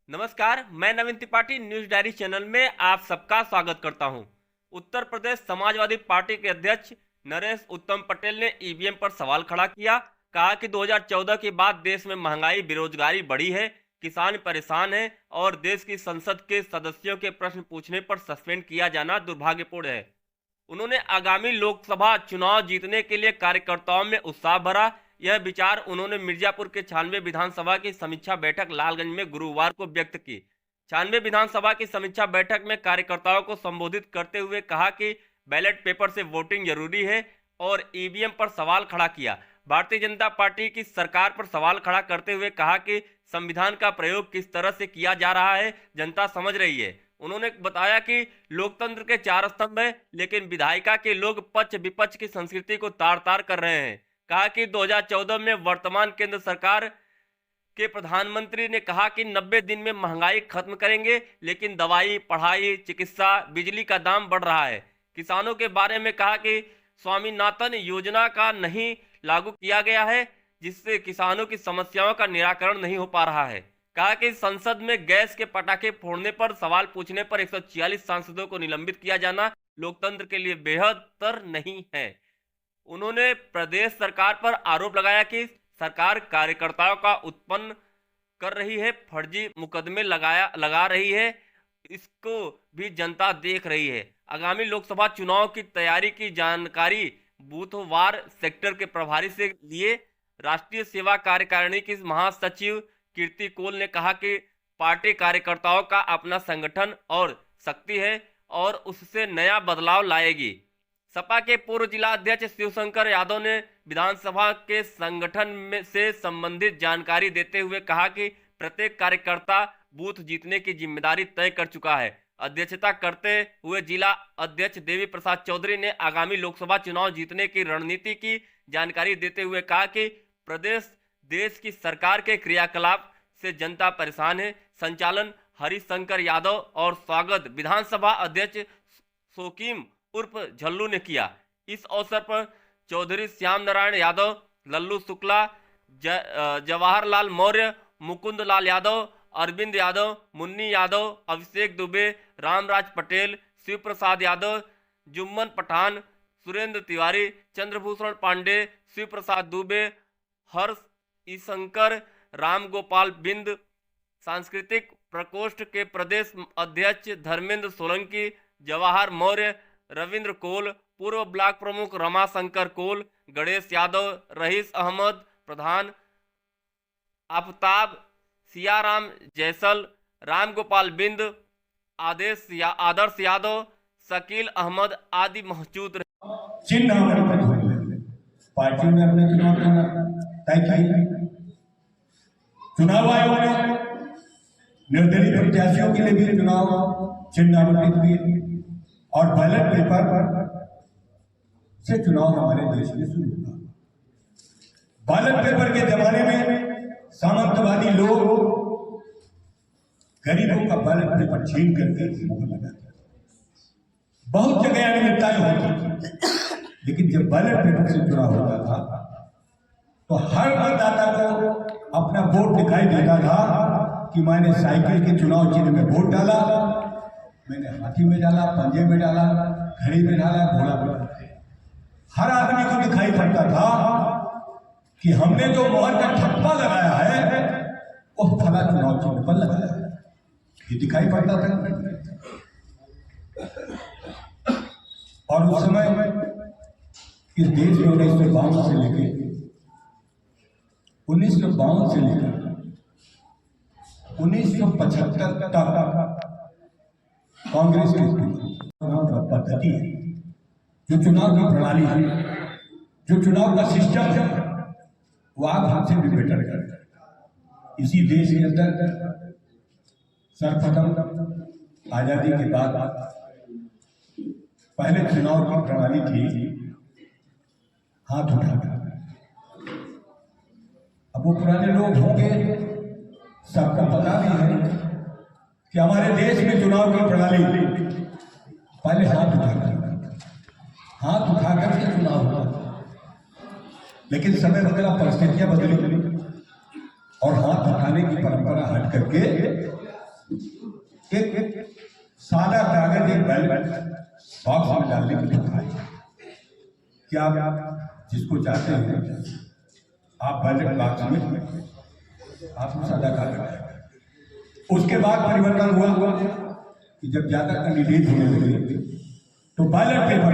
नमस्कार, मैं नवीन Tripathi news diary channel में आप सबका स्वागत करता हूं। उत्तर प्रदेश समाजवादी पार्टी के अध्यक्ष नरेश उत्तम पटेल ने ईवीएम पर सवाल खड़ा किया। कहा कि 2014 के बाद देश में महंगाई, बेरोजगारी बढ़ी है, किसान परेशान है और देश की संसद के सदस्यों के प्रश्न पूछने पर सस्पेंड किया जाना दुर्भाग्यपूर्ण है। उन्होंने आगामी लोकसभा चुनाव जीतने के लिए कार्यकर्ताओं में उत्साह भरा। यह विचार उन्होंने मिर्जापुर के 96 विधानसभा की समीक्षा बैठक लालगंज में गुरुवार को व्यक्त की। 96 विधानसभा की समीक्षा बैठक में कार्यकर्ताओं को संबोधित करते हुए कहा कि बैलेट पेपर से वोटिंग जरूरी है और ईवीएम पर सवाल खड़ा किया। भारतीय जनता पार्टी की सरकार पर सवाल खड़ा करते हुए कहा कि संविधान का प्रयोग किस तरह से किया जा रहा है, जनता समझ रही है। उन्होंने बताया कि लोकतंत्र के 4 स्तंभ है, लेकिन विधायिका के लोग पक्ष विपक्ष की संस्कृति को तार तार कर रहे हैं। कहा कि 2014 में वर्तमान केंद्र सरकार के प्रधानमंत्री ने कहा कि 90 दिन में महंगाई खत्म करेंगे, लेकिन दवाई, पढ़ाई, चिकित्सा, बिजली का दाम बढ़ रहा है। किसानों के बारे में कहा कि स्वामीनाथन योजना का नहीं लागू किया गया है, जिससे किसानों की समस्याओं का निराकरण नहीं हो पा रहा है। कहा कि संसद में गैस के पटाखे फोड़ने पर सवाल पूछने पर 146 सांसदों को निलंबित किया जाना लोकतंत्र के लिए बेहतर नहीं है। उन्होंने प्रदेश सरकार पर आरोप लगाया कि सरकार कार्यकर्ताओं का उत्पन्न कर रही है, फर्जी मुकदमे लगा रही है। इसको भी जनता देख रही है। आगामी लोकसभा चुनाव की तैयारी की जानकारी बूथवार सेक्टर के प्रभारी से लिए। राष्ट्रीय सेवा कार्यकारिणी की महासचिव कीर्ति कोल ने कहा कि पार्टी कार्यकर्ताओं का अपना संगठन और शक्ति है और उससे नया बदलाव लाएगी। सपा के पूर्व जिला अध्यक्ष शिवशंकर यादव ने विधानसभा के संगठन में से संबंधित जानकारी देते हुए कहा कि प्रत्येक कार्यकर्ता बूथ जीतने की जिम्मेदारी तय कर चुका है। अध्यक्षता करते हुए जिला अध्यक्ष देवी प्रसाद चौधरी ने आगामी लोकसभा चुनाव जीतने की रणनीति की जानकारी देते हुए कहा कि प्रदेश देश की सरकार के क्रियाकलाप से जनता परेशान है। संचालन हरिशंकर यादव और स्वागत विधानसभा अध्यक्ष शोकीम उर्फ झल्लू ने किया। इस अवसर पर चौधरी श्याम नारायण यादव, लल्लू शुक्ला, जवाहरलाल मौर्य, मुकुंद लाल यादव, अरविंद यादव, मुन्नी यादव, अभिषेक दुबे, रामराज पटेल, शिव प्रसाद यादव, जुम्मन पठान, सुरेंद्र तिवारी, चंद्रभूषण पांडे, शिव प्रसाद दुबे, हर्ष ईशंकर, राम गोपाल बिंद, सांस्कृतिक प्रकोष्ठ के प्रदेश अध्यक्ष धर्मेंद्र सोलंकी, जवाहर मौर्य, रविंद्र कोल, पूर्व ब्लॉक प्रमुख रमाशंकर कोल, गणेश यादव, रईस अहमद प्रधान, आफ्ताब, सियाराम जैसल, राम गोपाल बिंद, आदर्श यादव, शकील अहमद आदि मौजूद रहे। चिन्ह पार्टी में अपने चुनाव तय किया। चुनाव आयोग ने निर्दलीय प्रत्याशियों के लिए भी चुनाव चिन्ह आवंटित किए और बैलेट पेपर से चुनाव हमारे देश में शुरू हुआ। बैलेट पेपर के जमाने में सामंतवादी लोग गरीबों का बैलेट पेपर छीन करके मुहर लगाते। बहुत जगह अनियमितताएं होती, लेकिन जब बैलेट पेपर से चुनाव होता था तो हर मतदाता को अपना वोट दिखाई देता था कि मैंने साइकिल के चुनाव चिन्ह में वोट डाला, मैंने हाथी में डाला, पंजे में डाला, घड़ी में डाला, घोड़ा में डाला। हर आदमी को दिखाई पड़ता था कि हमने जो मोहर का ठप्पा लगाया है वो फला चुनाव चिन्ह पर लगाया है, ये दिखाई पड़ता था। और उस समय इस देश में 1952 से लेकर 1975 तक कांग्रेस की पद्धति है, जो चुनाव की प्रणाली है, जो चुनाव का सिस्टम है, वो आप हमसे भी बेटर कर। इसी देश के अंदर सर्वप्रथम आजादी के बाद पहले चुनाव की प्रणाली थी हाथ उठाकर। अब वो पुराने लोग होंगे, सबको पता भी है कि हमारे देश में चुनाव की प्रणाली पहले हाथ उठाकर के चुनाव हुआ। लेकिन समय बदला, परिस्थितियां बदली और हाथ उठाने की परंपरा हट करके एक सादा कागज एक बैलेट बॉक्स में डालने के लिए कहा कि आप जिसको चाहते हैं आप बैलेट बॉक्स में आप सादा कागज डालें। उसके बाद परिवर्तन हुआ कि जब ज्यादा कैंडिडेट होने लगे तो बैलेट पेपर